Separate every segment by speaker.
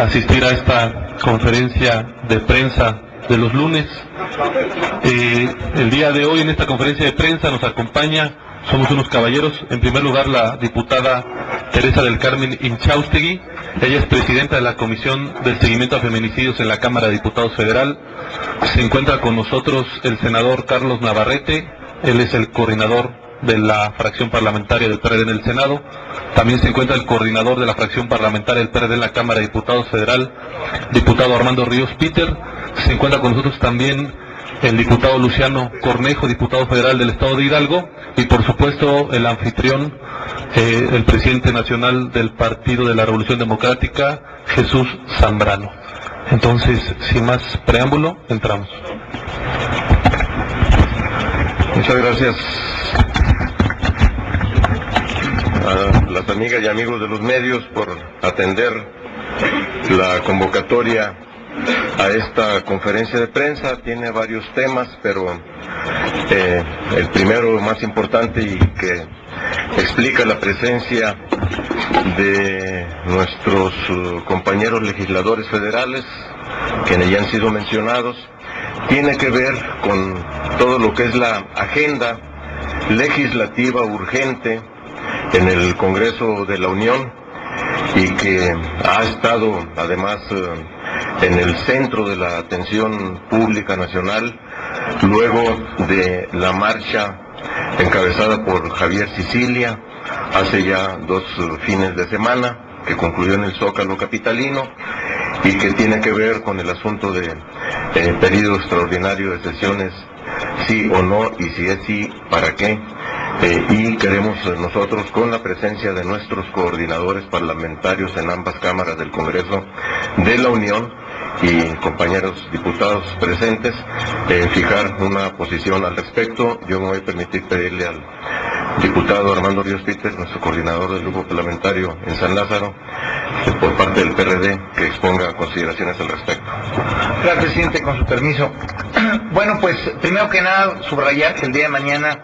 Speaker 1: asistir a esta conferencia de prensa de los lunes. El día de hoy en esta conferencia de prensa nos acompaña, somos unos caballeros, en primer lugar la diputada Teresa del Carmen Inchaustegui. Ella es presidenta de la Comisión del Seguimiento a Feminicidios en la Cámara de Diputados Federal. Se encuentra con nosotros el senador Carlos Navarrete, él es el coordinador de la fracción parlamentaria del PRD en el Senado. También se encuentra el coordinador de la fracción parlamentaria del PRD en la Cámara de Diputados Federal, diputado Armando Ríos Peter. Se encuentra con nosotros también el diputado Luciano Cornejo, diputado federal del Estado de Hidalgo, y por supuesto el anfitrión, el presidente nacional del Partido de la Revolución Democrática, Jesús Zambrano. Entonces, sin más preámbulo, entramos.
Speaker 2: Muchas gracias a las amigas y amigos de los medios por atender la convocatoria a esta conferencia de prensa. Tiene varios temas, pero el primero más importante y que explica la presencia de nuestros compañeros legisladores federales, quienes ya han sido mencionados, tiene que ver con todo lo que es la agenda legislativa urgente en el Congreso de la Unión y que ha estado además en el centro de la atención pública nacional luego de la marcha encabezada por Javier Sicilia hace ya 2 fines de semana, que concluyó en el Zócalo capitalino y que tiene que ver con el asunto de periodo extraordinario de sesiones, sí o no, y si es sí, ¿para qué? Y queremos nosotros, con la presencia de nuestros coordinadores parlamentarios en ambas cámaras del Congreso de la Unión y compañeros diputados presentes, fijar una posición al respecto. Yo me voy a permitir pedirle al diputado Armando Ríos Peter, nuestro coordinador del grupo parlamentario en San Lázaro, por parte del PRD, que exponga consideraciones al respecto.
Speaker 3: Gracias, presidente, con su permiso. Bueno, pues primero que nada subrayar que el día de mañana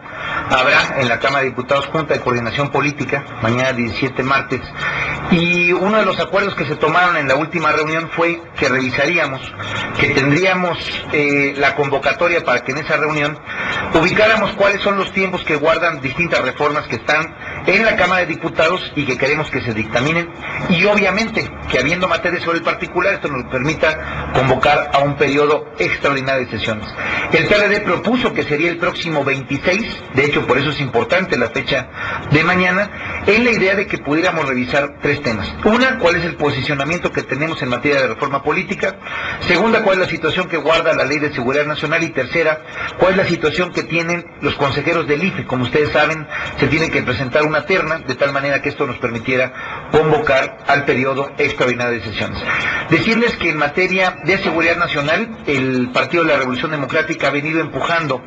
Speaker 3: habrá en la Cámara de Diputados Junta de Coordinación Política, mañana 17 martes, y uno de los acuerdos que se tomaron en la última reunión fue que revisaríamos, que tendríamos la convocatoria para que en esa reunión ubicáramos cuáles son los tiempos que guardan distintas reformas que están en la Cámara de Diputados y que queremos que se dictaminen, y obviamente que habiendo materia sobre el particular, esto nos permita convocar a un periodo extraordinario de sesiones. El PRD propuso que sería el próximo 26, de hecho por eso es importante la fecha de mañana, en la idea de que pudiéramos revisar 3 temas. Una, cuál es el posicionamiento que tenemos en materia de reforma política. Segunda, cuál es la situación que guarda la Ley de Seguridad Nacional. Y tercera, cuál es la situación que tienen los consejeros del IFE. Como ustedes saben, se tiene que presentar una terna, de tal manera que esto nos permitiera convocar al periodo extraordinario de sesiones. Decirles que en materia de seguridad nacional, el Partido de la Revolución Democrática ha venido empujando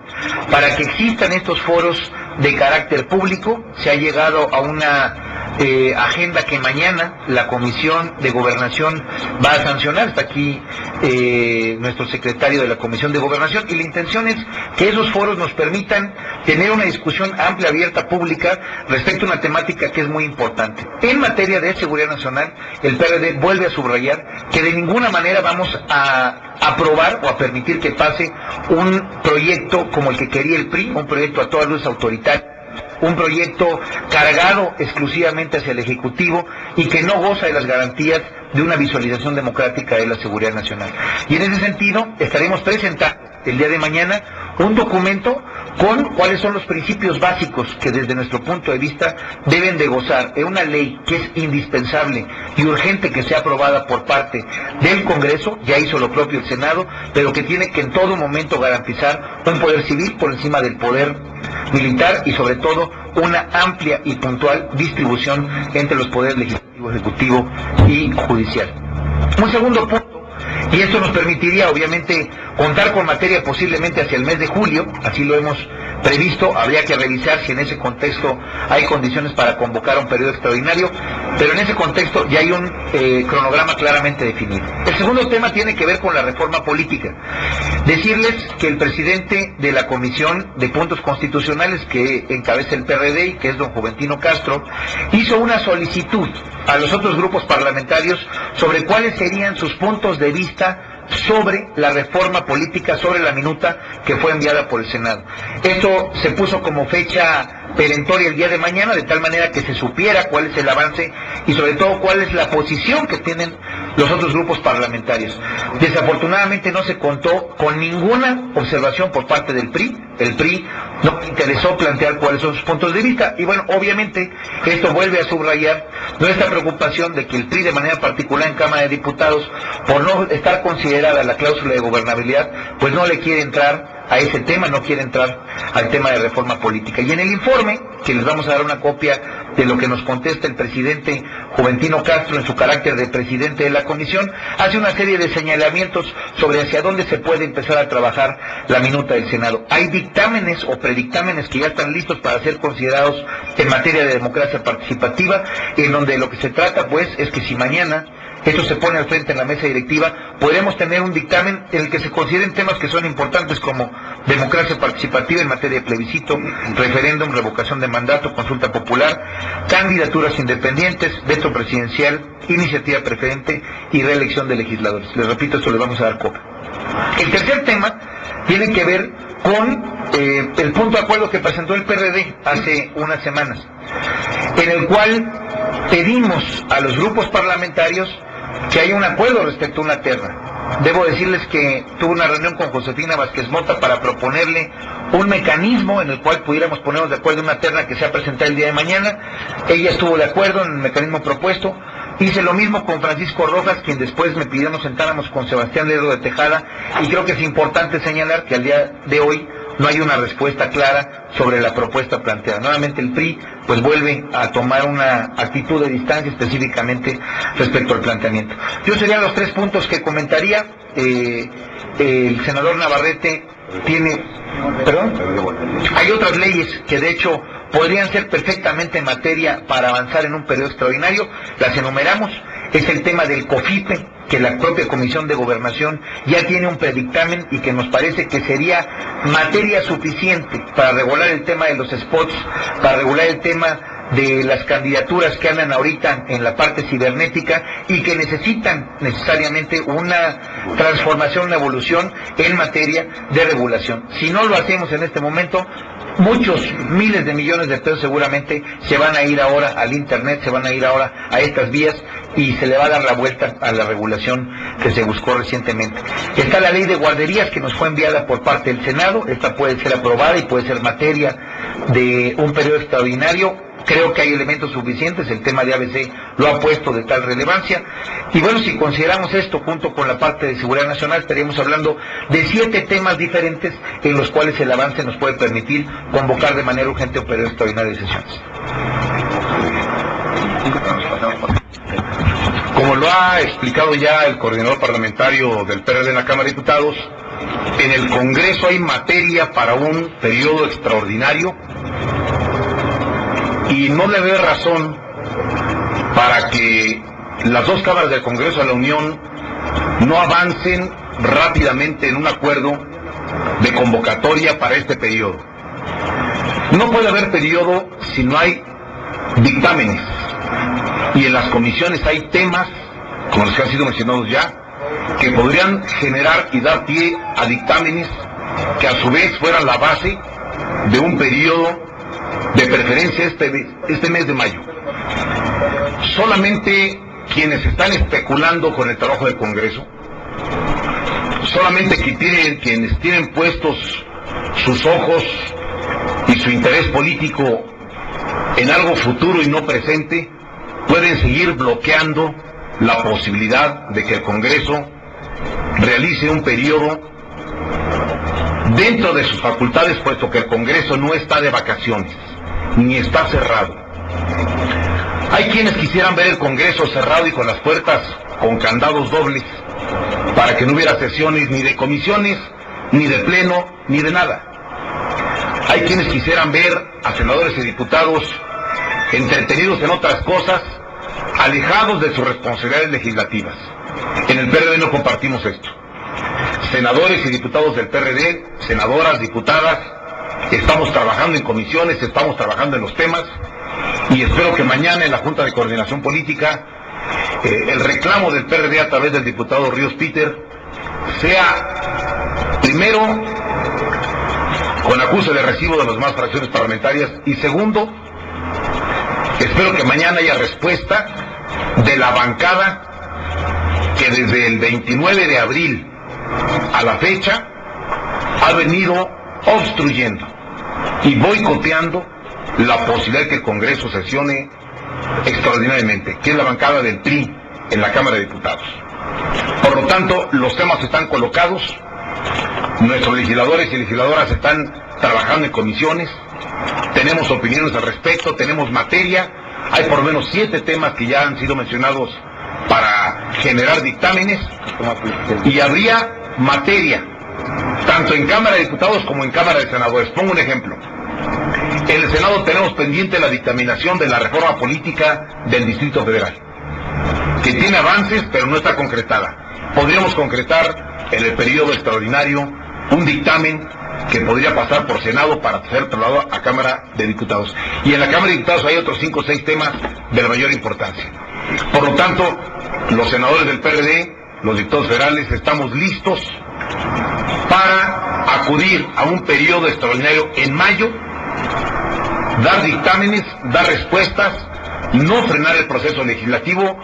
Speaker 3: para que existan estos foros de carácter público. Se ha llegado a una agenda que mañana la Comisión de Gobernación va a sancionar. Está aquí nuestro secretario de la Comisión de Gobernación, y la intención es que esos foros nos permitan tener una discusión amplia, abierta, pública, respecto a una temática que es muy importante. En materia de seguridad nacional, el PRD vuelve a subrayar que de ninguna manera vamos a aprobar o a permitir que pase un proyecto como el que quería el PRI, un proyecto a todas luces autoritario, un proyecto cargado exclusivamente hacia el Ejecutivo y que no goza de las garantías de una visualización democrática de la seguridad nacional. Y en ese sentido estaremos presentando el día de mañana un documento con cuáles son los principios básicos que desde nuestro punto de vista deben de gozar de una ley que es indispensable y urgente que sea aprobada por parte del Congreso. Ya hizo lo propio el Senado, pero que tiene que en todo momento garantizar un poder civil por encima del poder militar y sobre todo una amplia y puntual distribución entre los poderes legislativo, ejecutivo y judicial. Un segundo punto, y esto nos permitiría obviamente contar con materia posiblemente hacia el mes de julio, así lo hemos previsto. Habría que revisar si en ese contexto hay condiciones para convocar un periodo extraordinario. pero en ese contexto ya hay un cronograma claramente definido. El segundo tema tiene que ver con la reforma política. Decirles que el presidente de la Comisión de Puntos Constitucionales, que encabeza el PRD y que es don Juventino Castro, hizo una solicitud a los otros grupos parlamentarios sobre cuáles serían sus puntos de vista sobre la reforma política, sobre la minuta que fue enviada por el Senado. Esto se puso como fecha perentoria el día de mañana, de tal manera que se supiera cuál es el avance y sobre todo cuál es la posición que tienen los otros grupos parlamentarios. Desafortunadamente no se contó con ninguna observación por parte del PRI. El PRI no le interesó plantear cuáles son sus puntos de vista y bueno, obviamente esto vuelve a subrayar nuestra preocupación de que el PRI de manera particular en Cámara de Diputados, por no estar considerada la cláusula de gobernabilidad, pues no le quiere entrar a ese tema, no quiere entrar al tema de reforma política. Y en el informe, que les vamos a dar una copia de lo que nos contesta el presidente Juventino Castro en su carácter de presidente de la comisión, hace una serie de señalamientos sobre hacia dónde se puede empezar a trabajar la minuta del Senado. Hay dictámenes o predictámenes que ya están listos para ser considerados en materia de democracia participativa, en donde lo que se trata pues es que si mañana esto se pone al frente en la mesa directiva, podremos tener un dictamen en el que se consideren temas que son importantes como democracia participativa en materia de plebiscito, referéndum, revocación de mandato, consulta popular, candidaturas independientes, veto presidencial, iniciativa preferente y reelección de legisladores. Les repito, esto les vamos a dar copia. El tercer tema tiene que ver con el punto de acuerdo que presentó el PRD hace unas semanas, en el cual pedimos a los grupos parlamentarios que haya un acuerdo respecto a una terna. Debo decirles que tuve una reunión con Josefina Vázquez Mota para proponerle un mecanismo en el cual pudiéramos ponernos de acuerdo en una terna que se va a presentar el día de mañana. Ella estuvo de acuerdo en el mecanismo propuesto. Hice lo mismo con Francisco Rojas, quien después me pidió nos sentáramos con Sebastián Lerdo de Tejada, y creo que es importante señalar que al día de hoy no hay una respuesta clara sobre la propuesta planteada. Nuevamente el PRI pues vuelve a tomar una actitud de distancia específicamente respecto al planteamiento. Yo serían los tres puntos que comentaría. El senador Navarrete tiene... ¿Perdón? Hay otras leyes que de hecho podrían ser perfectamente materia para avanzar en un periodo extraordinario. Las enumeramos. Es el tema del COFIPE, que la propia Comisión de Gobernación ya tiene un predictamen y que nos parece que sería materia suficiente para regular el tema de los spots, para regular el tema de las candidaturas que andan ahorita en la parte cibernética y que necesitan necesariamente una transformación, una evolución en materia de regulación. Si no lo hacemos en este momento, muchos miles de millones de pesos seguramente se van a ir ahora al internet, se van a ir ahora a estas vías y se le va a dar la vuelta a la regulación que se buscó recientemente. Está la ley de guarderías que nos fue enviada por parte del Senado. Esta puede ser aprobada y puede ser materia de un periodo extraordinario. Creo que hay elementos suficientes, el tema de ABC lo ha puesto de tal relevancia. Y bueno, si consideramos esto junto con la parte de seguridad nacional, estaríamos hablando de 7 temas diferentes en los cuales el avance nos puede permitir convocar de manera urgente un periodo extraordinario de sesiones.
Speaker 4: Como lo ha explicado ya el coordinador parlamentario del PRD en la Cámara de Diputados, en el Congreso hay materia para un periodo extraordinario y no le ve razón para que las dos cámaras del Congreso de la Unión no avancen rápidamente en un acuerdo de convocatoria para este periodo. No puede haber periodo si no hay dictámenes, y en las comisiones hay temas, como los que han sido mencionados ya, que podrían generar y dar pie a dictámenes que a su vez fueran la base de un periodo de preferencia este mes de mayo. Solamente quienes están especulando con el trabajo del Congreso, solamente quienes tienen puestos sus ojos y su interés político en algo futuro y no presente, pueden seguir bloqueando la posibilidad de que el Congreso realice un periodo dentro de sus facultades, puesto que el Congreso no está de vacaciones, ni está cerrado. Hay quienes quisieran ver el Congreso cerrado y con las puertas con candados dobles, para que no hubiera sesiones ni de comisiones, ni de pleno, ni de nada. Hay quienes quisieran ver a senadores y diputados entretenidos en otras cosas alejados de sus responsabilidades legislativas. En el PRD no compartimos esto. Senadores y diputados del PRD, senadoras, diputadas, estamos trabajando en comisiones, estamos trabajando en los temas, y espero que mañana en la Junta de Coordinación Política el reclamo del PRD a través del diputado Ríos Peter sea, primero, con acuse de recibo de las demás fracciones parlamentarias, y segundo, espero que mañana haya respuesta de la bancada que desde el 29 de abril a la fecha ha venido obstruyendo y boicoteando la posibilidad de que el Congreso sesione extraordinariamente, que es la bancada del PRI en la Cámara de Diputados. Por lo tanto, los temas están colocados, nuestros legisladores y legisladoras están trabajando en comisiones, tenemos opiniones al respecto, tenemos materia, hay por lo menos 7 temas que ya han sido mencionados para generar dictámenes, y habría materia, tanto en Cámara de Diputados como en Cámara de Senadores. Pongo un ejemplo. En el Senado tenemos pendiente la dictaminación de la reforma política del Distrito Federal, que tiene avances pero no está concretada. Podríamos concretar en el periodo extraordinario un dictamen que podría pasar por Senado para ser trasladado a Cámara de Diputados. Y en la Cámara de Diputados hay otros 5 o 6 temas de la mayor importancia. Por lo tanto, los senadores del PRD, los diputados federales, estamos listos para acudir a un periodo extraordinario en mayo, dar dictámenes, dar respuestas, no frenar el proceso legislativo,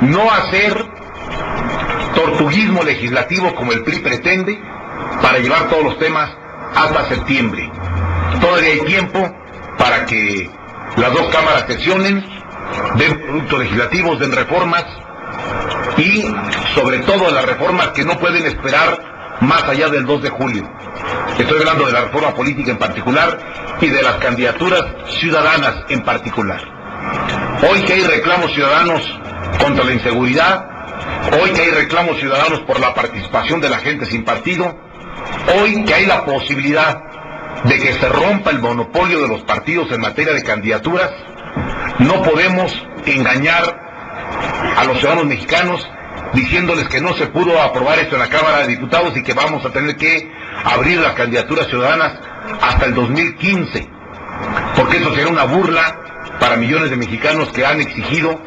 Speaker 4: no hacer tortuguismo legislativo como el PRI pretende, para llevar todos los temas hasta septiembre. Todavía hay tiempo para que las dos cámaras sesionen, den productos legislativos, den reformas, y sobre todo las reformas que no pueden esperar más allá del 2 de julio. Estoy hablando de la reforma política en particular y de las candidaturas ciudadanas en particular. Hoy que hay reclamos ciudadanos contra la inseguridad, hoy que hay reclamos ciudadanos por la participación de la gente sin partido, hoy que hay la posibilidad de que se rompa el monopolio de los partidos en materia de candidaturas, no podemos engañar a los ciudadanos mexicanos diciéndoles que no se pudo aprobar esto en la Cámara de Diputados y que vamos a tener que abrir las candidaturas ciudadanas hasta el 2015, porque eso será una burla para millones de mexicanos que han exigido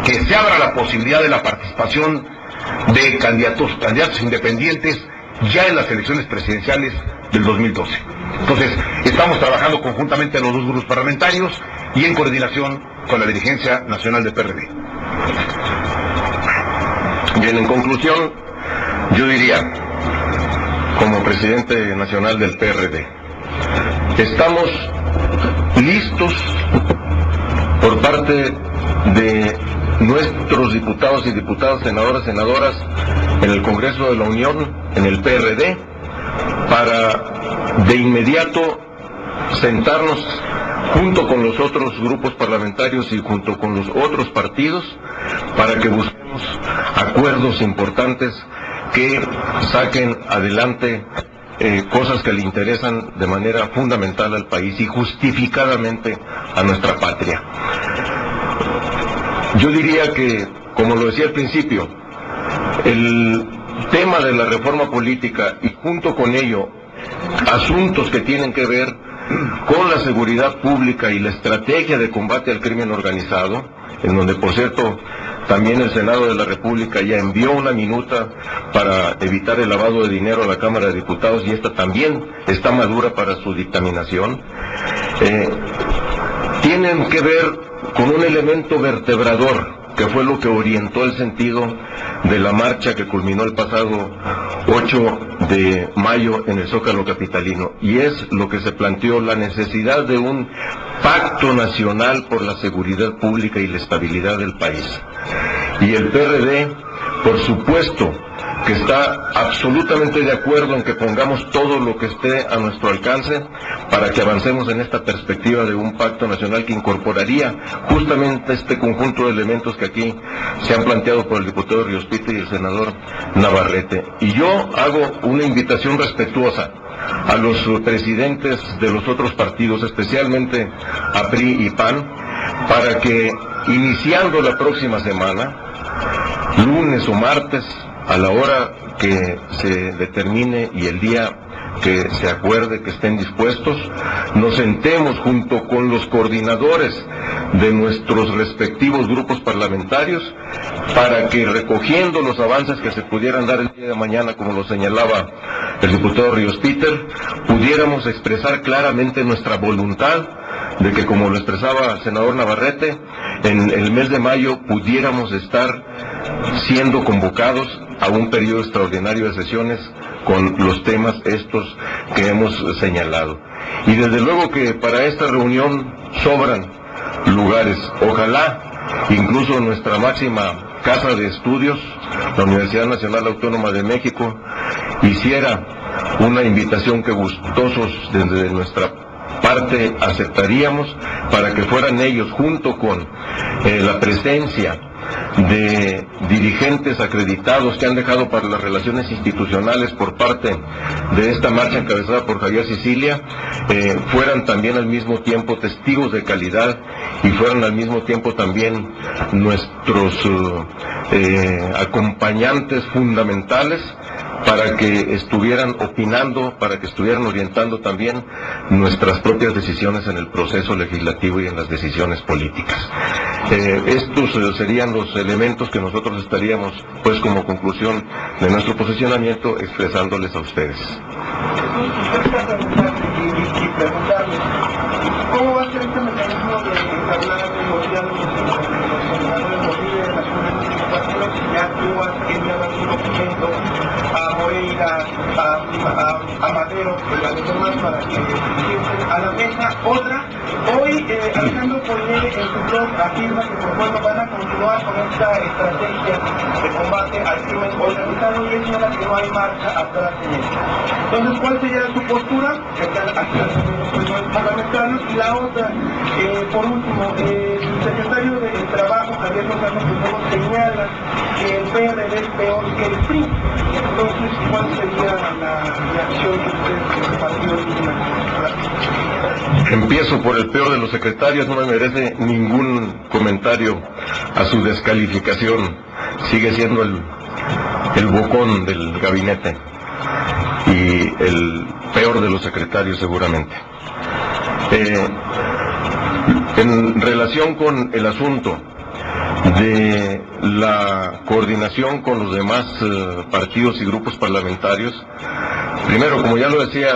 Speaker 4: que se abra la posibilidad de la participación de candidatos independientes ya en las elecciones presidenciales del 2012. Entonces, estamos trabajando conjuntamente los dos grupos parlamentarios y en coordinación con la dirigencia nacional del PRD.
Speaker 2: Bien, en conclusión, yo diría, como presidente nacional del PRD, estamos listos por parte de nuestros diputados y diputadas, senadoras en el Congreso de la Unión, en el PRD, para de inmediato sentarnos junto con los otros grupos parlamentarios y junto con los otros partidos para que busquemos acuerdos importantes que saquen adelante cosas que le interesan de manera fundamental al país y justificadamente a nuestra patria. Yo diría que, como lo decía al principio, el tema de la reforma política y junto con ello asuntos que tienen que ver con la seguridad pública y la estrategia de combate al crimen organizado, en donde, por cierto, también el Senado de la República ya envió una minuta para evitar el lavado de dinero a la Cámara de Diputados, y esta también está madura para su dictaminación, tienen que ver con un elemento vertebrador, que fue lo que orientó el sentido de la marcha que culminó el pasado 8 de mayo en el Zócalo capitalino, y es lo que se planteó, la necesidad de un pacto nacional por la seguridad pública y la estabilidad del país. Y el PRD, por supuesto, que está absolutamente de acuerdo en que pongamos todo lo que esté a nuestro alcance para que avancemos en esta perspectiva de un pacto nacional que incorporaría justamente este conjunto de elementos que aquí se han planteado por el diputado Ríos Peter y el senador Navarrete. Y yo hago una invitación respetuosa a los presidentes de los otros partidos, especialmente a PRI y PAN, para que iniciando la próxima semana, lunes o martes, a la hora que se determine y el día que se acuerde, que estén dispuestos, nos sentemos junto con los coordinadores de nuestros respectivos grupos parlamentarios para que, recogiendo los avances que se pudieran dar el día de mañana, como lo señalaba el diputado Ríos Peter, pudiéramos expresar claramente nuestra voluntad de que, como lo expresaba el senador Navarrete, en el mes de mayo pudiéramos estar siendo convocados a un periodo extraordinario de sesiones con los temas estos que hemos señalado. Y desde luego que para esta reunión sobran lugares. Ojalá incluso nuestra máxima casa de estudios, la Universidad Nacional Autónoma de México, hiciera una invitación que gustosos desde nuestra parte aceptaríamos, para que fueran ellos, junto con la presencia de dirigentes acreditados que han dejado para las relaciones institucionales por parte de esta marcha encabezada por Javier Sicilia, fueran también al mismo tiempo testigos de calidad y fueran al mismo tiempo también nuestros acompañantes fundamentales, para que estuvieran opinando, para que estuvieran orientando también nuestras propias decisiones en el proceso legislativo y en las decisiones políticas. Estos serían los elementos que nosotros estaríamos, pues, como conclusión de nuestro posicionamiento, expresándoles a ustedes.
Speaker 5: ¿Cómo va a ser este mecanismo de entablar negociados los líderes nacionales de los partidos? Ya tú has enviado algún documento a Moreira, a Madero y a los demás para que sienten a la mesa. Otra, hoy Alejandro Poirier en su blog afirma que por cuando van a continuar con esta estrategia de combate al crimen organizado, y es una que no hay marcha atrás en esto. Entonces, ¿cuál sería su postura? Los parlamentarios. Y la otra, por último, el secretario de Trabajo, Javier Lozano, pues señala que el PRD es peor que el PRI. Entonces, ¿cuál sería la acción que ustedes, el partido, tienen?
Speaker 2: Empiezo por el peor de los secretarios. No me merece ningún comentario a su descalificación. Sigue siendo el bocón del gabinete y el peor de los secretarios seguramente. En relación con el asunto de la coordinación con los demás partidos y grupos parlamentarios, primero, como ya lo decía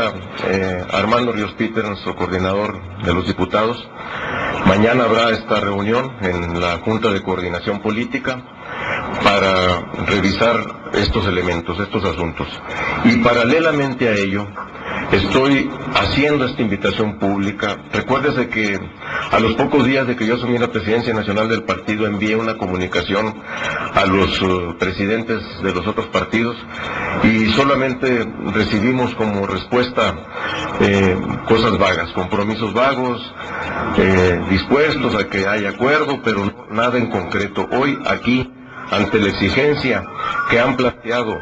Speaker 2: Armando Ríos Peter, nuestro coordinador de los diputados, mañana habrá esta reunión en la Junta de Coordinación Política para revisar estos elementos, estos asuntos. Y paralelamente a ello, estoy haciendo esta invitación pública. Recuérdese que a los pocos días de que yo asumí la presidencia nacional del partido, envié una comunicación a los presidentes de los otros partidos y solamente recibimos como respuesta cosas vagas, compromisos vagos, dispuestos a que haya acuerdo, pero nada en concreto. Hoy aquí, ante la exigencia que han planteado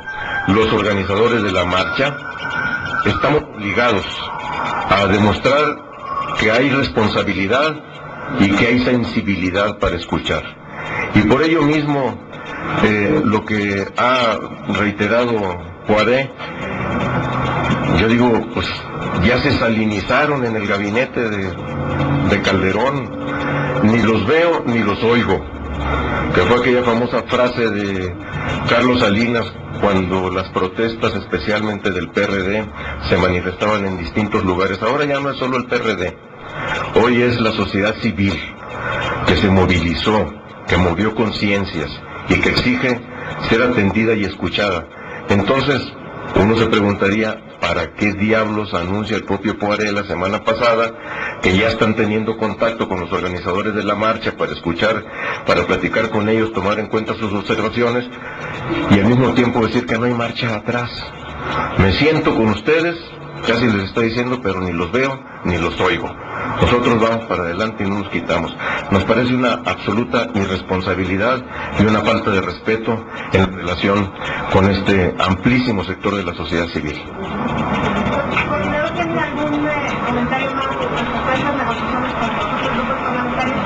Speaker 2: los organizadores de la marcha, estamos obligados a demostrar que hay responsabilidad y que hay sensibilidad para escuchar. Y por ello mismo, lo que ha reiterado Poiré, yo digo, pues ya se salinizaron en el gabinete de Calderón, ni los veo ni los oigo, que fue aquella famosa frase de Carlos Salinas cuando las protestas, especialmente del PRD, se manifestaban en distintos lugares. Ahora ya no es solo el PRD, hoy es la sociedad civil que se movilizó, que movió conciencias y que exige ser atendida y escuchada. Entonces, uno se preguntaría, ¿para qué diablos anuncia el propio Poiré la semana pasada que ya están teniendo contacto con los organizadores de la marcha para escuchar, para platicar con ellos, tomar en cuenta sus observaciones y al mismo tiempo decir que no hay marcha atrás? Me siento con ustedes, casi les estoy diciendo, pero ni los veo ni los oigo. Nosotros vamos para adelante y no nos quitamos. Nos parece una absoluta irresponsabilidad y una falta de respeto en relación con este amplísimo sector de la sociedad civil.
Speaker 5: ¿Tiene algún comentario más respecto a esas negociaciones con los otros grupos parlamentarios?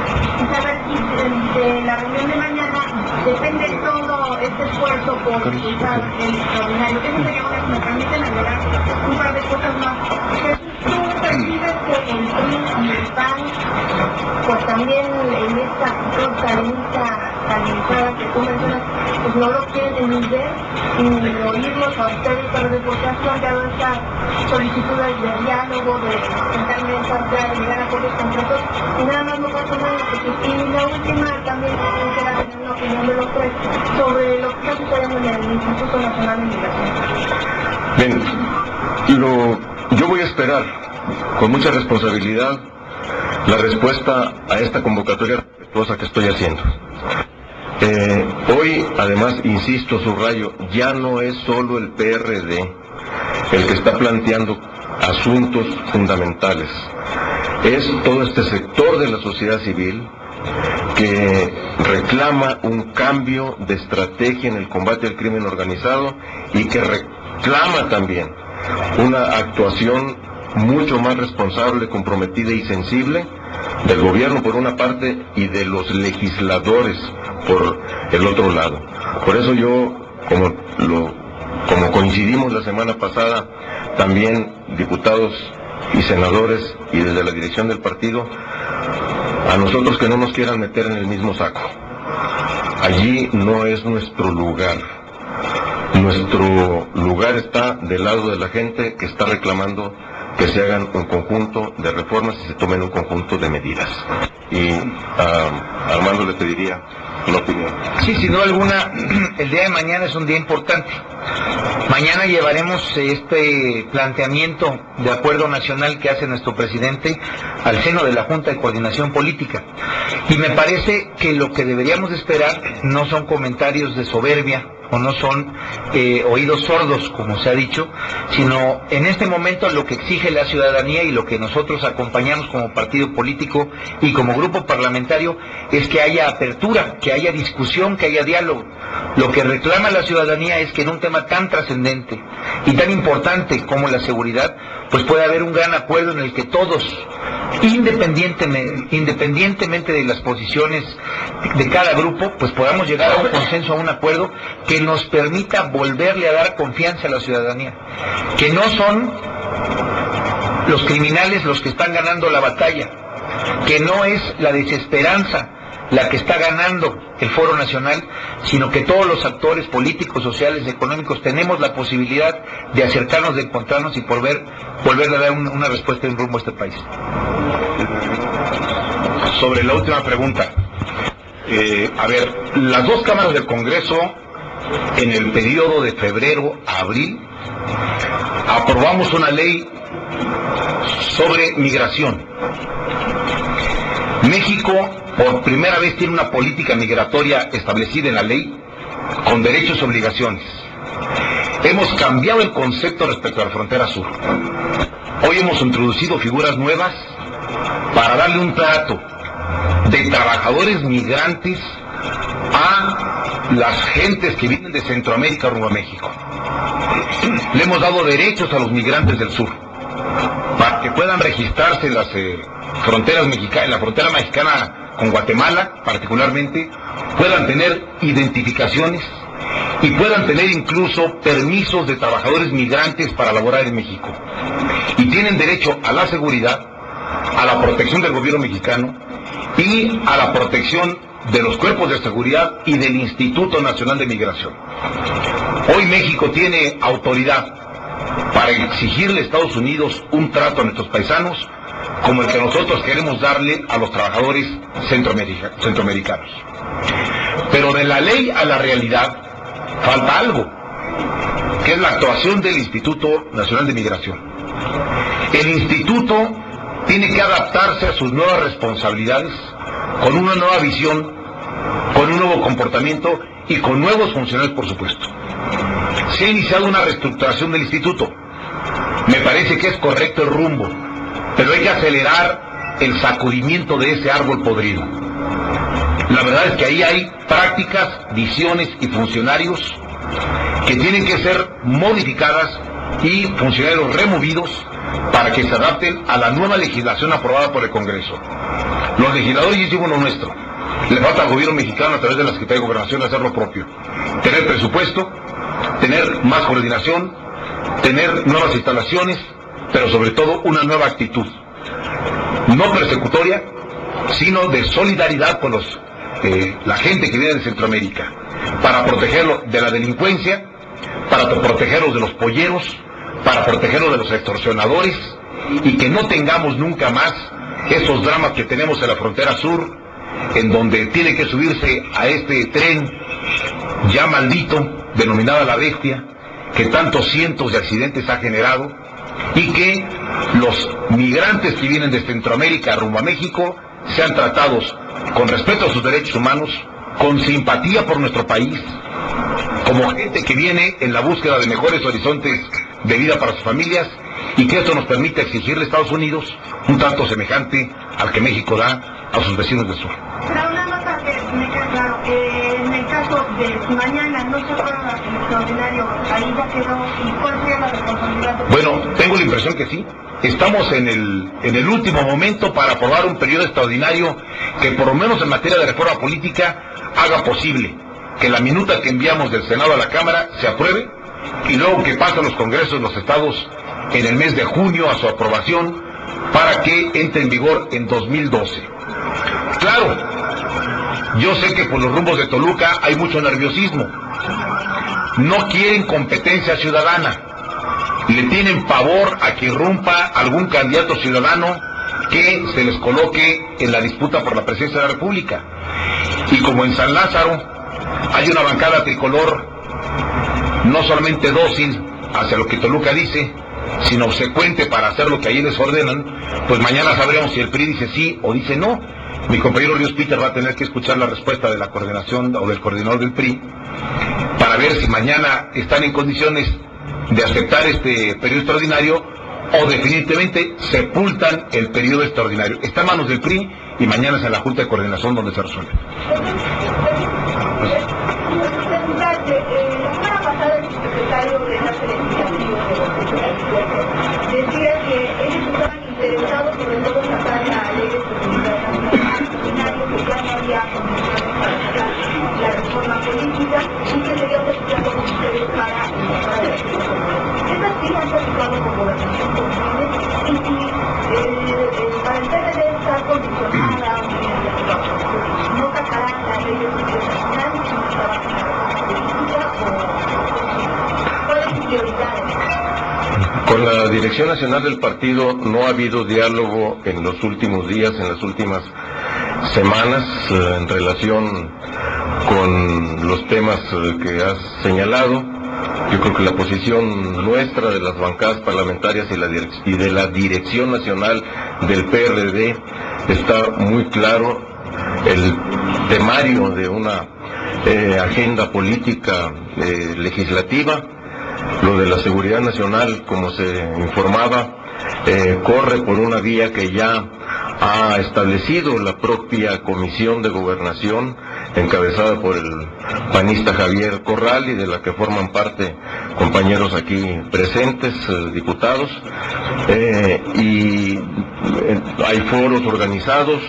Speaker 5: justo por estar el extraordinario. Eso sería una, si me permiten agregar un par de cosas más. ¿Tú percibes que el PRI y el PAN, pues también en esta lista calificada que tú mencionas, pues no lo quieren ni ver ni oírlos a ustedes, pero de por qué has planteado esta solicitud de diálogo, de sentar mesas, de llegar a acuerdos concretos, y nada más no pasa nada? Y la última también quisiera tener una opinión de los tres sobre lo que está sucediendo en el Instituto Nacional de Migración.
Speaker 2: Bien, yo voy a esperar con mucha responsabilidad la respuesta a esta convocatoria respetuosa que estoy haciendo. Hoy, además, insisto, subrayo, ya no es solo el PRD el que está planteando asuntos fundamentales. Es todo este sector de la sociedad civil que reclama un cambio de estrategia en el combate al crimen organizado y que reclama también una actuación mucho más responsable, comprometida y sensible del gobierno por una parte y de los legisladores por el otro lado. Por eso yo, como coincidimos la semana pasada, también diputados y senadores y desde la dirección del partido, a nosotros que no nos quieran meter en el mismo saco. Allí no es nuestro lugar. Nuestro lugar está del lado de la gente que está reclamando que se hagan un conjunto de reformas y se tomen un conjunto de medidas. Y a Armando le pediría una opinión.
Speaker 3: Sí, sin duda alguna, el día de mañana es un día importante. Mañana llevaremos este planteamiento de acuerdo nacional que hace nuestro presidente al seno de la Junta de Coordinación Política. Y me parece que lo que deberíamos esperar no son comentarios de soberbia o no son oídos sordos, como se ha dicho, sino en este momento lo que exige la ciudadanía y lo que nosotros acompañamos como partido político y como grupo parlamentario es que haya apertura, que haya discusión, que haya diálogo. Lo que reclama la ciudadanía es que en un tema tan trascendente y tan importante como la seguridad, pues puede haber un gran acuerdo en el que todos, independientemente de las posiciones de cada grupo, pues podamos llegar a un consenso, a un acuerdo que nos permita volverle a dar confianza a la ciudadanía, que no son los criminales los que están ganando la batalla, que no es la desesperanza la que está ganando el Foro Nacional, sino que todos los actores políticos, sociales, económicos tenemos la posibilidad de acercarnos, de encontrarnos y volverle a dar una respuesta en rumbo a este país.
Speaker 4: Sobre la última pregunta, las dos cámaras del Congreso en el periodo de febrero a abril aprobamos una ley sobre migración. México por primera vez tiene una política migratoria establecida en la ley con derechos y obligaciones. Hemos cambiado el concepto respecto a la frontera sur. Hoy hemos introducido figuras nuevas para darle un trato de trabajadores migrantes a las gentes que vienen de Centroamérica rumbo a México. Le hemos dado derechos a los migrantes del sur para que puedan registrarse en las fronteras mexicanas, en la frontera mexicana con Guatemala particularmente, puedan tener identificaciones y puedan tener incluso permisos de trabajadores migrantes para laborar en México. Y tienen derecho a la seguridad, a la protección del gobierno mexicano y a la protección de los cuerpos de seguridad y del Instituto Nacional de Migración. Hoy México tiene autoridad para exigirle a Estados Unidos un trato a nuestros paisanos como el que nosotros queremos darle a los trabajadores centroamericanos. Pero de la ley a la realidad falta algo, que es la actuación del Instituto Nacional de Migración. El Instituto tiene que adaptarse a sus nuevas responsabilidades, con una nueva visión, con un nuevo comportamiento y con nuevos funcionarios, por supuesto. Se ha iniciado una reestructuración del Instituto. Me parece que es correcto el rumbo, pero hay que acelerar el sacudimiento de ese árbol podrido. La verdad es que ahí hay prácticas, visiones y funcionarios que tienen que ser modificadas y funcionarios removidos para que se adapten a la nueva legislación aprobada por el Congreso. Los legisladores hicimos lo nuestro, Le falta al gobierno mexicano a través de la Secretaría de Gobernación hacer lo propio. Tener presupuesto, tener más coordinación, tener nuevas instalaciones, pero sobre todo una nueva actitud. No persecutoria, sino de solidaridad con la gente que viene de Centroamérica, para protegerlo de la delincuencia, para protegerlos de los polleros, para protegerlos de los extorsionadores, y que no tengamos nunca más esos dramas que tenemos en la frontera sur, en donde tiene que subirse a este tren ya maldito, denominada La Bestia, que tantos cientos de accidentes ha generado, y que los migrantes que vienen de Centroamérica rumbo a México sean tratados con respeto a sus derechos humanos, con simpatía por nuestro país, como gente que viene en la búsqueda de mejores horizontes de vida para sus familias, y que esto nos permite exigirle a Estados Unidos un trato semejante al que México da a sus vecinos del sur.
Speaker 5: Pero una nota que me queda claro, en el caso de mañana no se aprueba el extraordinario, ahí ya quedó, ¿y cuál sería la responsabilidad?
Speaker 4: Bueno, tengo la impresión que sí. Estamos en el último momento para aprobar un periodo extraordinario que, por lo menos en materia de reforma política, haga posible que la minuta que enviamos del Senado a la Cámara se apruebe, y luego que pasen los congresos de los estados en el mes de junio a su aprobación, para que entre en vigor en 2012. Claro, yo sé que por los rumbos de Toluca hay mucho nerviosismo. No quieren competencia ciudadana. Le tienen pavor a que irrumpa algún candidato ciudadano que se les coloque en la disputa por la presidencia de la República. Y como en San Lázaro hay una bancada tricolor no solamente dócil hacia lo que Toluca dice, sino obsecuente para hacer lo que ahí les ordenan, pues mañana sabremos si el PRI dice sí o dice no. Mi compañero Ríos Peter va a tener que escuchar la respuesta de la coordinación o del coordinador del PRI para ver si mañana están en condiciones de aceptar este periodo extraordinario o definitivamente sepultan el periodo extraordinario. Está en manos del PRI y mañana es en la Junta de Coordinación donde se resuelve.
Speaker 5: La semana pasada el secretario de la Legislativa decía que ellos estaban interesados sobre todo en sacar la ley de seguridad nacional, que ya no había condiciones para sacar la reforma política y que sería platicado con ustedes para la reforma. Estas sí han platicado con Gobernación y si para el PRD está condicionada no sacarán la ley de seguridad nacional y no trabajan la reforma política o cuál es su prioridad.
Speaker 2: Con la Dirección Nacional del Partido no ha habido diálogo en los últimos días, en las últimas semanas, en relación con los temas que has señalado. Yo creo que la posición nuestra de las bancadas parlamentarias y de la Dirección Nacional del PRD está muy claro. El temario de una agenda política legislativa, lo de la seguridad nacional, como se informaba, corre por una vía que ya ha establecido la propia Comisión de Gobernación, encabezada por el panista Javier Corral, y de la que forman parte compañeros aquí presentes, diputados, y hay foros organizados.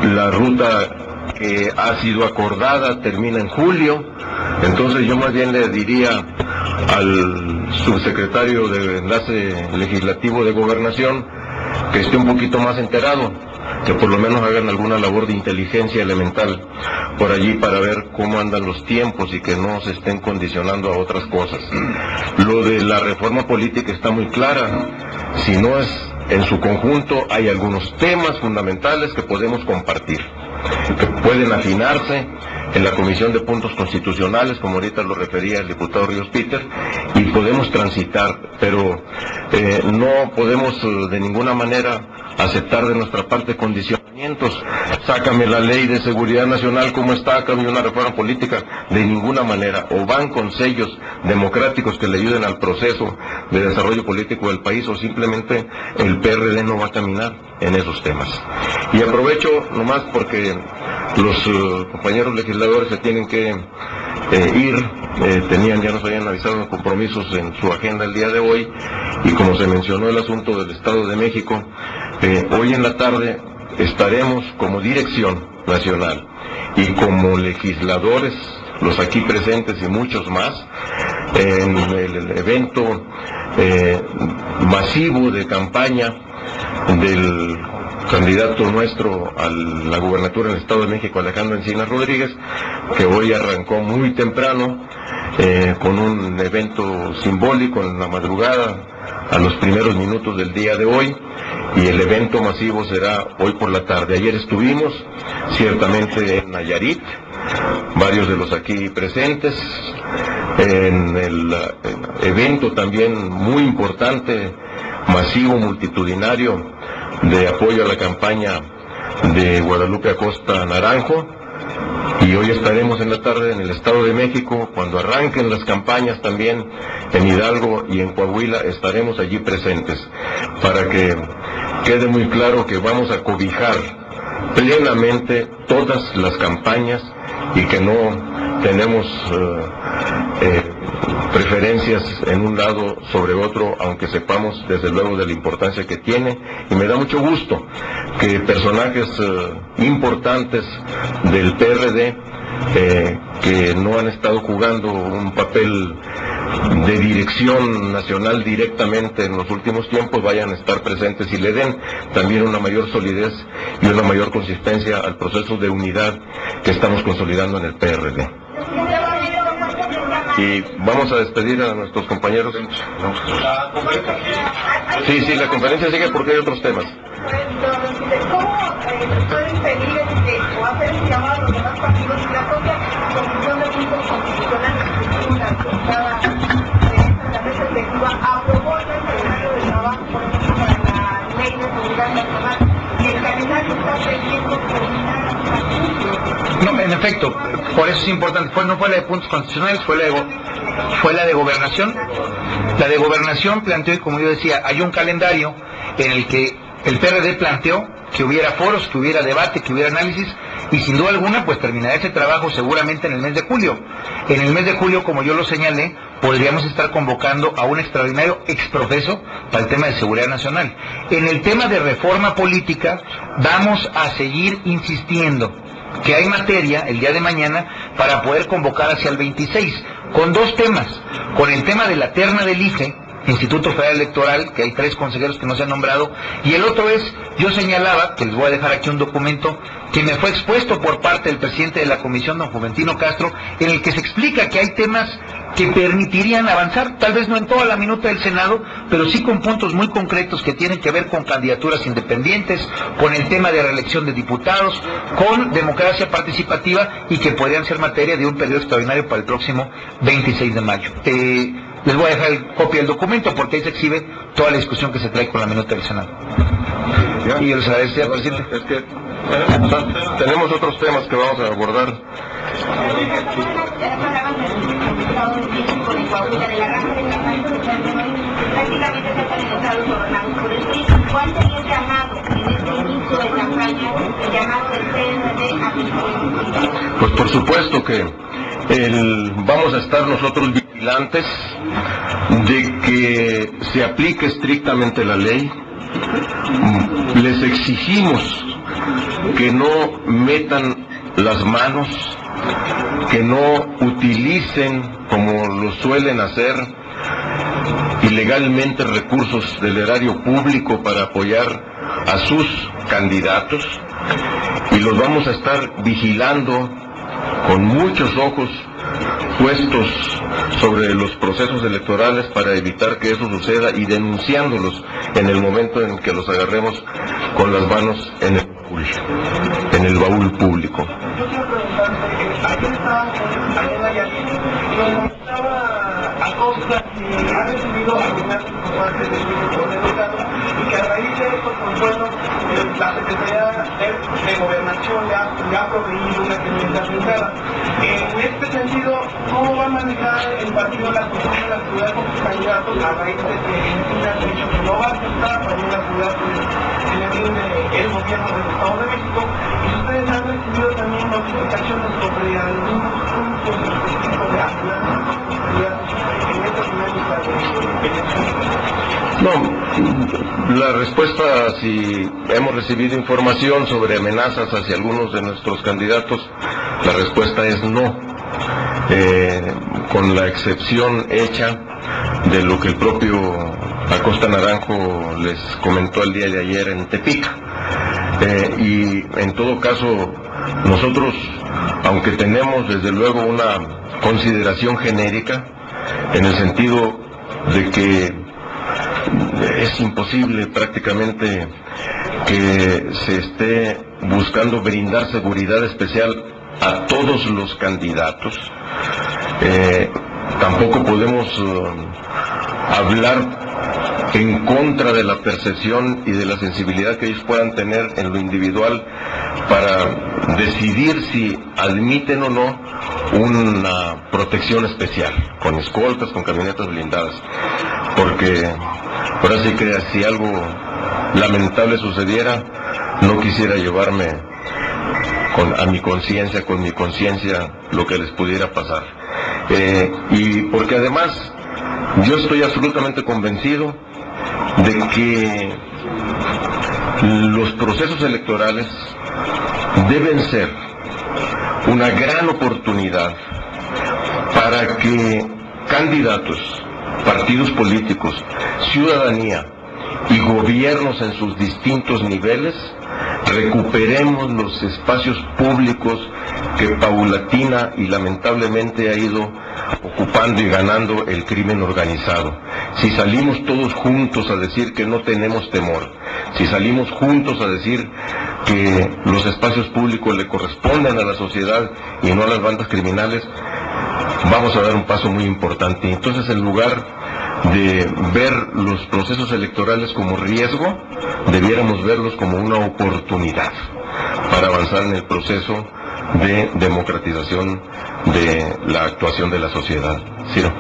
Speaker 2: La ruta que ha sido acordada termina en julio, entonces yo más bien le diría al subsecretario de Enlace Legislativo de Gobernación que esté un poquito más enterado, que por lo menos hagan alguna labor de inteligencia elemental por allí para ver cómo andan los tiempos y que no se estén condicionando a otras cosas. Lo de la reforma política está muy clara. Si no es en su conjunto, hay algunos temas fundamentales que podemos compartir, que pueden afinarse en la Comisión de Puntos Constitucionales, como ahorita lo refería el diputado Ríos Peter, y podemos transitar, pero no podemos de ninguna manera aceptar de nuestra parte condicionamientos. Sácame la ley de seguridad nacional como está, cambio una reforma política, de ninguna manera. O van con sellos democráticos que le ayuden al proceso de desarrollo político del país, o simplemente el PRD no va a caminar en esos temas. Y aprovecho nomás porque los compañeros legisladores se tienen que ir, ya nos habían avisado compromisos en su agenda el día de hoy, y como se mencionó el asunto del Estado de México, hoy en la tarde estaremos como dirección nacional. Y como legisladores, los aquí presentes y muchos más, en el evento masivo de campaña del candidato nuestro a la gubernatura del Estado de México, Alejandro Encinas Rodríguez, que hoy arrancó muy temprano con un evento simbólico en la madrugada, a los primeros minutos del día de hoy, y el evento masivo será hoy por la tarde. Ayer estuvimos ciertamente en Nayarit, varios de los aquí presentes, en el evento también muy importante, masivo, multitudinario, de apoyo a la campaña de Guadalupe Acosta Naranjo, y hoy estaremos en la tarde en el Estado de México. Cuando arranquen las campañas también en Hidalgo y en Coahuila estaremos allí presentes, para que quede muy claro que vamos a cobijar plenamente todas las campañas y que no tenemos preferencias en un lado sobre otro, aunque sepamos desde luego de la importancia que tiene. Y me da mucho gusto que personajes importantes del PRD, que no han estado jugando un papel de dirección nacional directamente en los últimos tiempos, vayan a estar presentes y le den también una mayor solidez y una mayor consistencia al proceso de unidad que estamos consolidando en el PRD. Y vamos a despedir a nuestros compañeros. Sí, la conferencia sigue porque hay otros temas.
Speaker 6: ¿Cómo pueden pedir o hacer el llamado a los demás partidos y la propia Comisión de Asuntos Constitucionales la mesa directiva aprobó el calendario de trabajo, por ejemplo, para la ley de seguridad nacional, y el calendario está pendiente terminar hasta
Speaker 3: No, en efecto, por eso es importante. No fue la de puntos constitucionales, fue la de gobernación. La de gobernación planteó, y como yo decía, hay un calendario en el que el PRD planteó que hubiera foros, que hubiera debate, que hubiera análisis, y sin duda alguna pues terminará ese trabajo seguramente en el mes de julio. En el mes de julio, como yo lo señalé, podríamos estar convocando a un extraordinario exprofeso para el tema de seguridad nacional. En el tema de reforma política vamos a seguir insistiendo que hay materia el día de mañana para poder convocar hacia el 26, con dos temas: con el tema de la terna del IFE, Instituto Federal Electoral, que hay 3 consejeros que no se han nombrado, y el otro es, yo señalaba, que les voy a dejar aquí un documento que me fue expuesto por parte del presidente de la comisión, don Juventino Castro, en el que se explica que hay temas que permitirían avanzar, tal vez no en toda la minuta del Senado, pero sí con puntos muy concretos que tienen que ver con candidaturas independientes, con el tema de reelección de diputados, con democracia participativa, y que podrían ser materia de un periodo extraordinario para el próximo 26 de mayo. Les voy a dejar copia del documento porque ahí se exhibe toda la discusión que se trae con la minuta del Senado. Y yo les agradezco, señor presidente.
Speaker 2: Es que tenemos otros temas que vamos a abordar.
Speaker 6: ¿Cuál sería el llamado en este inicio de campaña, el llamado del PRD a mi?
Speaker 2: Pues por supuesto que vamos a estar nosotros vigilantes de que se aplique estrictamente la ley. Les exigimos que no metan las manos, que no utilicen, como lo suelen hacer, ilegalmente recursos del erario público para apoyar a sus candidatos, y los vamos a estar vigilando con muchos ojos puestos sobre los procesos electorales para evitar que eso suceda, y denunciándolos en el momento en que los agarremos con las manos en el baúl público.
Speaker 5: Yo quiero preguntarte, ayer estaba Acosta, que ha recibido amenazas por parte del gobierno del Estado, y que a raíz de esto, pues bueno, la Secretaría de Gobernación le ha proveído una herramienta blindada. En este sentido, ¿cómo va a manejar el partido la cuestión de la seguridad con sus candidatos a raíz de que Encinas ha dicho que no va a aceptar también la seguridad del gobierno del Estado de México? Y ustedes han recibido también notificaciones sobre algunos puntos específicos de actividad en esta dinámica de elecciones.
Speaker 2: No, la respuesta, si hemos recibido información sobre amenazas hacia algunos de nuestros candidatos, la respuesta es no, con la excepción hecha de lo que el propio Acosta Naranjo les comentó el día de ayer en Tepic. Y en todo caso, nosotros, aunque tenemos desde luego una consideración genérica, en el sentido de que es imposible prácticamente que se esté buscando brindar seguridad especial a todos los candidatos, tampoco podemos hablar en contra de la percepción y de la sensibilidad que ellos puedan tener en lo individual para decidir si admiten o no una protección especial, con escoltas, con camionetas blindadas, porque ahora sí que si algo lamentable sucediera, no quisiera llevarme a mi conciencia, con mi conciencia, lo que les pudiera pasar. Y porque además yo estoy absolutamente convencido de que los procesos electorales deben ser una gran oportunidad para que candidatos, partidos políticos, ciudadanía y gobiernos en sus distintos niveles recuperemos los espacios públicos que paulatina y lamentablemente ha ido ocupando y ganando el crimen organizado. Si salimos todos juntos a decir que no tenemos temor, si salimos juntos a decir que los espacios públicos le corresponden a la sociedad y no a las bandas criminales, vamos a dar un paso muy importante. Entonces, en lugar de ver los procesos electorales como riesgo, debiéramos verlos como una oportunidad para avanzar en el proceso de democratización de la actuación de la sociedad. Ciro.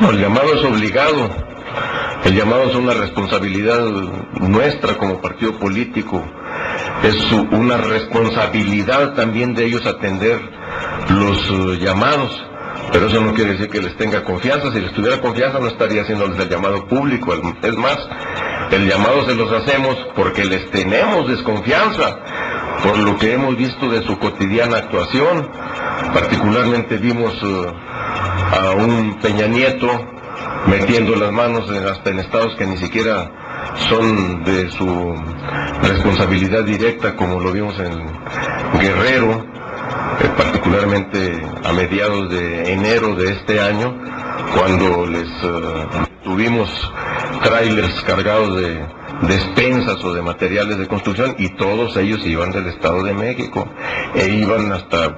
Speaker 2: No, el llamado es obligado. El llamado es una responsabilidad nuestra como partido político. Es una responsabilidad también de ellos atender los llamados. Pero eso no quiere decir que les tenga confianza. Si les tuviera confianza no estaría haciéndoles el llamado público. Es más, el llamado se los hacemos porque les tenemos desconfianza por lo que hemos visto de su cotidiana actuación. Particularmente vimos a un Peña Nieto metiendo las manos hasta en estados que ni siquiera son de su responsabilidad directa, como lo vimos en Guerrero, particularmente a mediados de enero de este año, cuando les tuvimos trailers cargados de despensas o de materiales de construcción, y todos ellos iban del Estado de México e iban hasta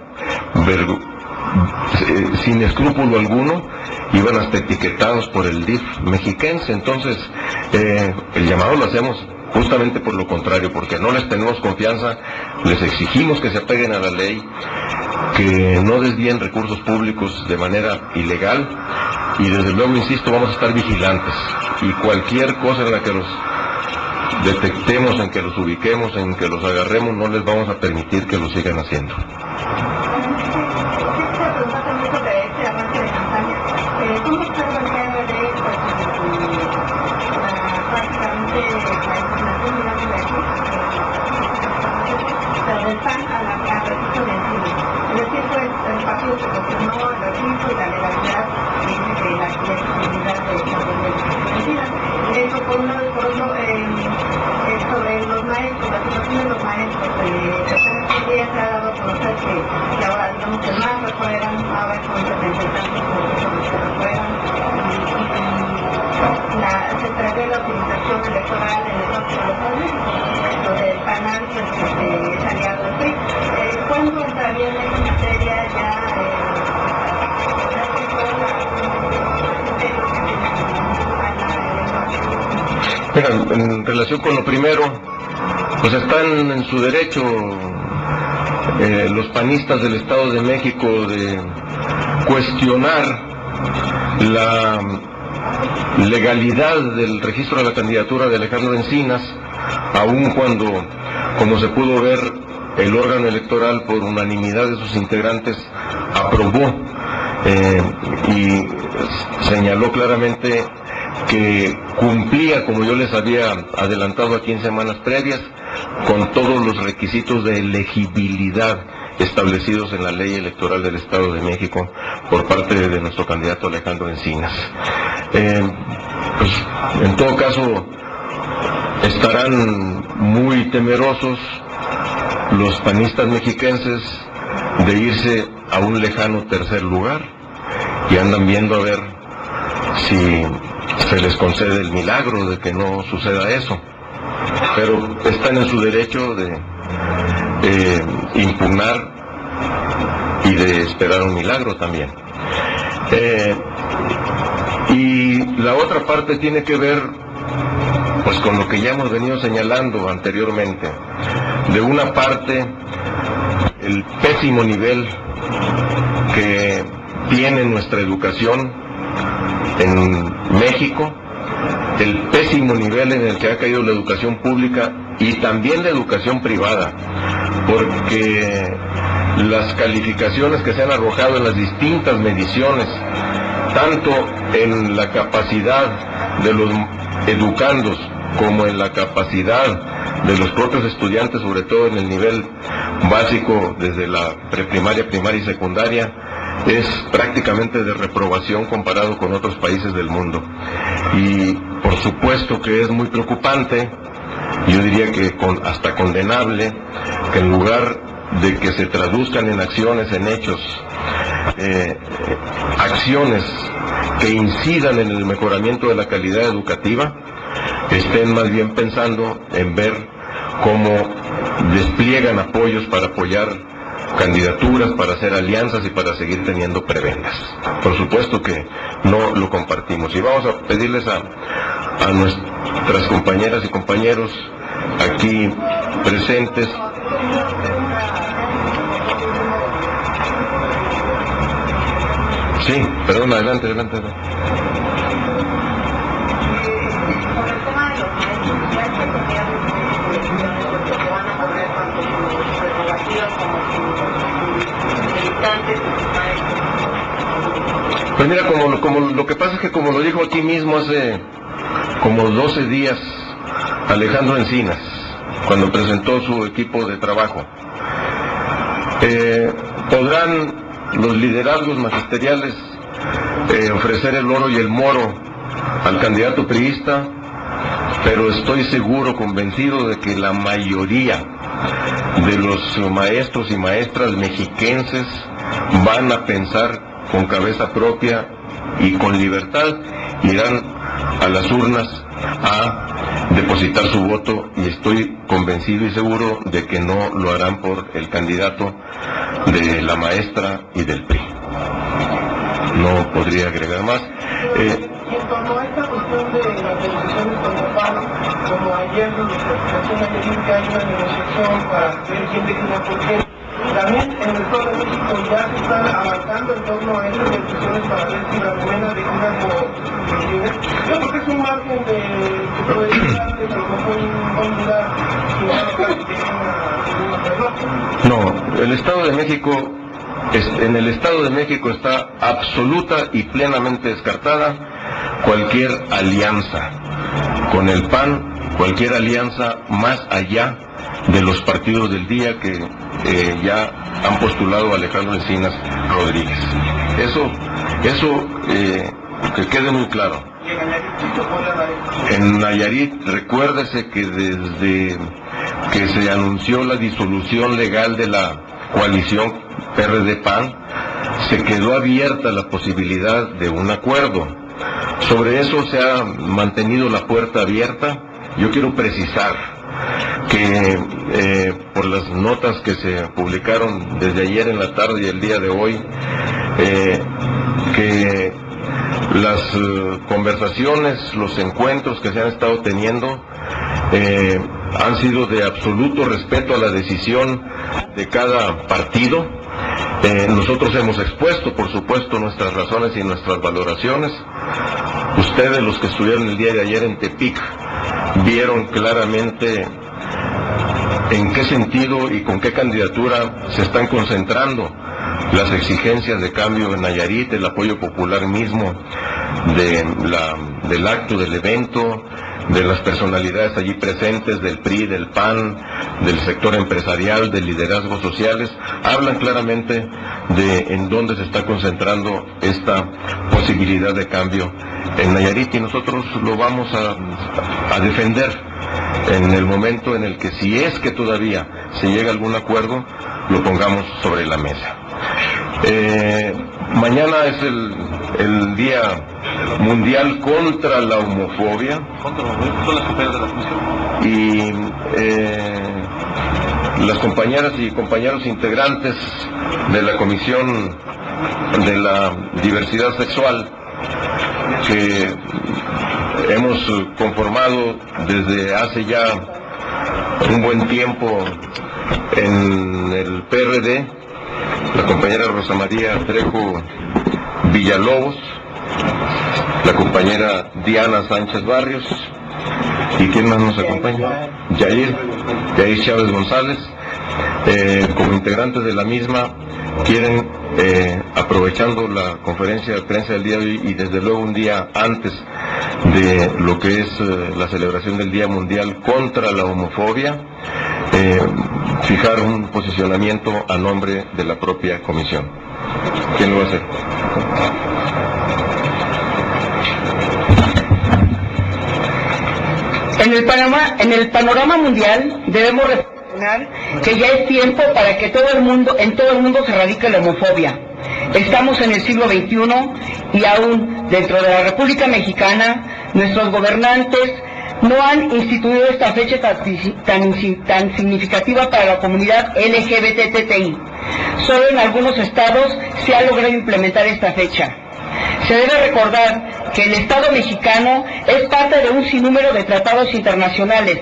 Speaker 2: sin escrúpulo alguno, iban hasta etiquetados por el DIF mexiquense. Entonces, el llamado lo hacemos justamente por lo contrario, porque no les tenemos confianza, les exigimos que se apeguen a la ley, que no desvíen recursos públicos de manera ilegal, y desde luego, insisto, vamos a estar vigilantes, y cualquier cosa en la que los detectemos, en que los ubiquemos, en que los agarremos, no les vamos a permitir que lo sigan haciendo.
Speaker 6: Sobre los maestros, la situación de los maestros, se ha dado a conocer que ahora, digamos, que más refueran, ahora con 70 y tantos profesores que refueran, se prevé la utilización electoral en el caso de los jóvenes, lo del canal que es aliado del PRI. ¿Cuándo entraría en esa materia ya?
Speaker 2: Mira, en relación con lo primero, pues están en su derecho los panistas del Estado de México de cuestionar la legalidad del registro de la candidatura de Alejandro Encinas, aun cuando, como se pudo ver, el órgano electoral por unanimidad de sus integrantes aprobó y señaló claramente que cumplía, como yo les había adelantado aquí en semanas previas, con todos los requisitos de elegibilidad establecidos en la ley electoral del Estado de México por parte de nuestro candidato Alejandro Encinas. Pues, en todo caso, estarán muy temerosos los panistas mexiquenses de irse a un lejano tercer lugar y andan viendo a ver si se les concede el milagro de que no suceda eso, pero están en su derecho de impugnar y de esperar un milagro también. Y la otra parte tiene que ver pues con lo que ya hemos venido señalando anteriormente. De una parte, el pésimo nivel que tiene nuestra educación en México, el pésimo nivel en el que ha caído la educación pública y también la educación privada, porque las calificaciones que se han arrojado en las distintas mediciones, tanto en la capacidad de los educandos como en la capacidad de los propios estudiantes, sobre todo en el nivel básico, desde la preprimaria, primaria y secundaria, es prácticamente de reprobación comparado con otros países del mundo. Y por supuesto que es muy preocupante, yo diría que hasta condenable, que en lugar de que se traduzcan en acciones, en hechos, acciones que incidan en el mejoramiento de la calidad educativa, estén más bien pensando en ver cómo despliegan apoyos para apoyar candidaturas, para hacer alianzas y para seguir teniendo prebendas. Por supuesto que no lo compartimos, y vamos a pedirles a nuestras compañeras y compañeros aquí presentes. Sí, perdón, adelante. Pues mira, como lo que pasa es que, como lo dijo aquí mismo hace como 12 días Alejandro Encinas, cuando presentó su equipo de trabajo, podrán los liderazgos magisteriales ofrecer el oro y el moro al candidato priista, pero estoy seguro, convencido de que la mayoría de los maestros y maestras mexiquenses van a pensar con cabeza propia y con libertad, irán a las urnas a depositar su voto, y estoy convencido y seguro de que no lo harán por el candidato de la maestra y del PRI. No podría agregar más.
Speaker 5: Y en torno a esta cuestión de las negociaciones con el PAN, como ayer en la presentación ayer que hay una negociación para ver quién decide por qué, también en el Estado de México ya se están avanzando en torno a esas negociaciones para ver si la Morena decida por líder. Yo creo que es un margen de probabilidad de que a lo mejor un lugar
Speaker 2: No, el Estado de México, en el Estado de México está absoluta y plenamente descartada cualquier alianza con el PAN, cualquier alianza más allá de los partidos del día que ya han postulado a Alejandro Encinas Rodríguez. Eso que quede muy claro. En Nayarit, recuérdese que desde que se anunció la disolución legal de la coalición PRD-PAN, se quedó abierta la posibilidad de un acuerdo. Sobre eso se ha mantenido la puerta abierta. Yo quiero precisar que por las notas que se publicaron desde ayer en la tarde y el día de hoy, que las conversaciones, los encuentros que se han estado teniendo han sido de absoluto respeto a la decisión de cada partido, Nosotros hemos expuesto, por supuesto, nuestras razones y nuestras valoraciones. Ustedes, los que estuvieron el día de ayer en Tepic, vieron claramente en qué sentido y con qué candidatura se están concentrando las exigencias de cambio en Nayarit, el apoyo popular mismo del acto, del evento, de las personalidades allí presentes, del PRI, del PAN, del sector empresarial, de liderazgos sociales, hablan claramente de en dónde se está concentrando esta posibilidad de cambio en Nayarit, y nosotros lo vamos a defender en el momento en el que, si es que todavía se llega a algún acuerdo, lo pongamos sobre la mesa. Mañana es el Día Mundial contra la Homofobia. Y las compañeras y compañeros integrantes de la Comisión de la Diversidad Sexual, que hemos conformado desde hace ya un buen tiempo en el PRD, la compañera Rosa María Trejo Villalobos, la compañera Diana Sánchez Barrios, ¿y quién más nos acompaña? Yair Chávez González. Como integrantes de la misma, quieren, aprovechando la conferencia de prensa del día de hoy y desde luego un día antes de lo que es la celebración del Día Mundial contra la Homofobia, fijar un posicionamiento a nombre de la propia comisión. ¿Quién lo va a hacer?
Speaker 7: En el panorama mundial debemos reflexionar que ya es tiempo para que en todo el mundo se erradique la homofobia. Estamos en el siglo XXI y aún dentro de la República Mexicana nuestros gobernantes no han instituido esta fecha tan significativa para la comunidad LGBTTI. Solo en algunos estados se ha logrado implementar esta fecha. Se debe recordar que el Estado mexicano es parte de un sinnúmero de tratados internacionales,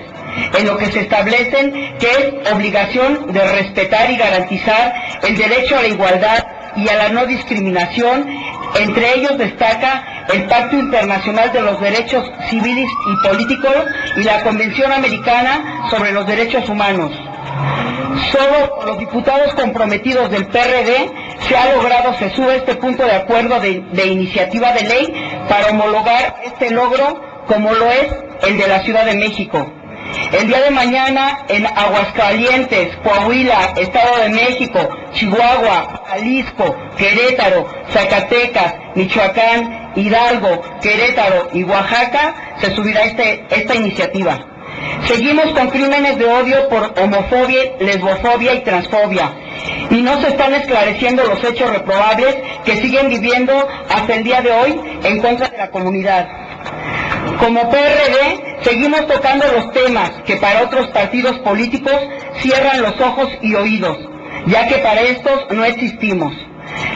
Speaker 7: en lo que se establecen que es obligación de respetar y garantizar el derecho a la igualdad y a la no discriminación. Entre ellos destaca el Pacto Internacional de los Derechos Civiles y Políticos y la Convención Americana sobre los Derechos Humanos. Solo los diputados comprometidos del PRD se sube este punto de acuerdo de iniciativa de ley para homologar este logro, como lo es el de la Ciudad de México. El día de mañana en Aguascalientes, Coahuila, Estado de México, Chihuahua, Jalisco, Querétaro, Zacatecas, Michoacán, Hidalgo, Querétaro y Oaxaca se subirá esta iniciativa. Seguimos con crímenes de odio por homofobia, lesbofobia y transfobia, y no se están esclareciendo los hechos reprobables que siguen viviendo hasta el día de hoy en contra de la comunidad. Como PRD, seguimos tocando los temas que para otros partidos políticos cierran los ojos y oídos, ya que para estos no existimos.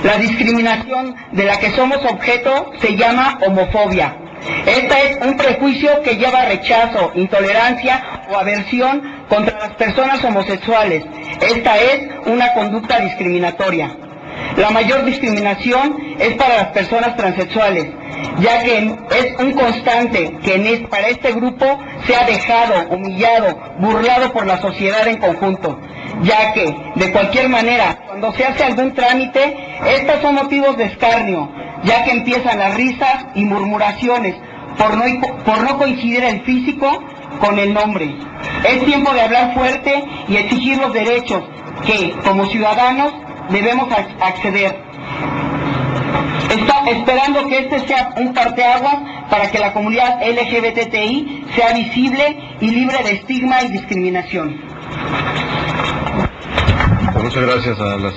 Speaker 7: La discriminación de la que somos objeto se llama homofobia. Esta es un prejuicio que lleva rechazo, intolerancia o aversión contra las personas homosexuales. Esta es una conducta discriminatoria. La mayor discriminación es para las personas transexuales, ya que es un constante que para este grupo se ha dejado, humillado, burlado por la sociedad en conjunto, ya que, de cualquier manera, cuando se hace algún trámite, estos son motivos de escarnio, ya que empiezan las risas y murmuraciones por no coincidir el físico con el nombre. Es tiempo de hablar fuerte y exigir los derechos que, como ciudadanos, debemos acceder. Está esperando que este sea un parteaguas para que la comunidad LGBTI sea visible y libre de estigma y discriminación.
Speaker 2: Muchas gracias a las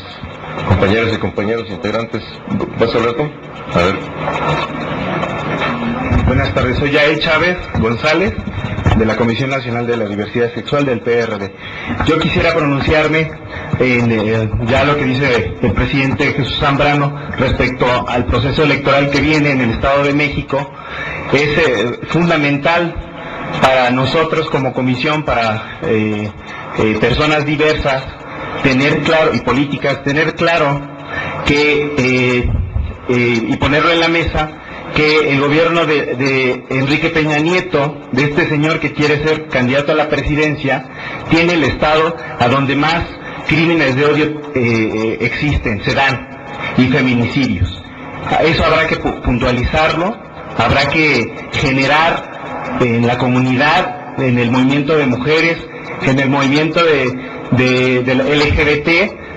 Speaker 2: compañeras y compañeros integrantes. ¿Vas a hablar tú? A ver.
Speaker 8: Buenas tardes, soy Yair Chávez González, de la Comisión Nacional de la Diversidad Sexual del PRD. Yo quisiera pronunciarme en ya lo que dice el presidente Jesús Zambrano respecto al proceso electoral que viene en el Estado de México. Es fundamental para nosotros como comisión, para personas diversas, tener claro, y políticas, tener claro que, y ponerlo en la mesa, que el gobierno de Enrique Peña Nieto, de este señor que quiere ser candidato a la presidencia, tiene el estado a donde más crímenes de odio existen, se dan, y feminicidios. Eso habrá que puntualizarlo, habrá que generar en la comunidad, en el movimiento de mujeres, en el movimiento del LGBT,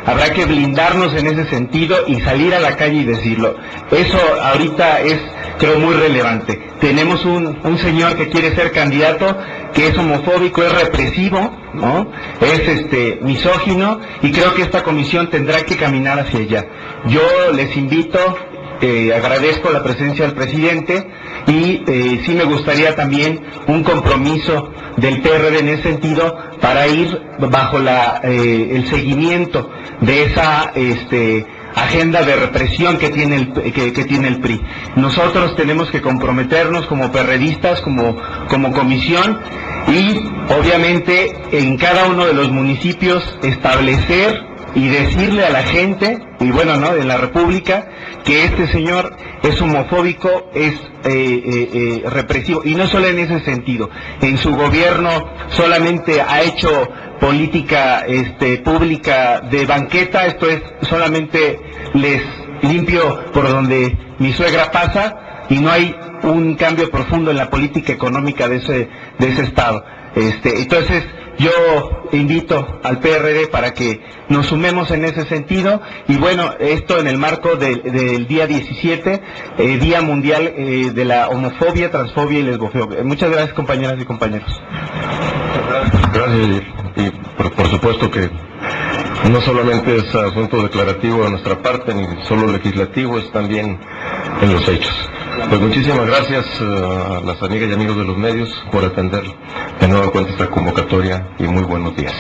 Speaker 8: habrá que blindarnos en ese sentido y salir a la calle y decirlo. Eso ahorita es, creo, muy relevante. Tenemos un señor que quiere ser candidato, que es homofóbico, es represivo, ¿no? Es misógino, y creo que esta comisión tendrá que caminar hacia allá. Yo les invito, agradezco la presencia del presidente, y sí me gustaría también un compromiso del PRD en ese sentido para ir bajo el seguimiento de esa agenda de represión que tiene el PRI. Nosotros tenemos que comprometernos como perredistas, como comisión, y obviamente en cada uno de los municipios establecer y decirle a la gente, y bueno, ¿no?, de la República, que este señor es homofóbico, es represivo, y no solo en ese sentido. En su gobierno solamente ha hecho política pública de banqueta, esto es, solamente les limpio por donde mi suegra pasa, y no hay un cambio profundo en la política económica de ese estado. Entonces, yo invito al PRD para que nos sumemos en ese sentido, y bueno, esto en el marco del día 17, Día Mundial de la Homofobia, Transfobia y Lesbofobia. Muchas gracias, compañeras y compañeros.
Speaker 2: Gracias, y por supuesto que no solamente es asunto declarativo de nuestra parte, ni solo legislativo, es también en los hechos. Pues muchísimas gracias a las amigas y amigos de los medios por atender de nueva cuenta esta convocatoria, y muy buenos días.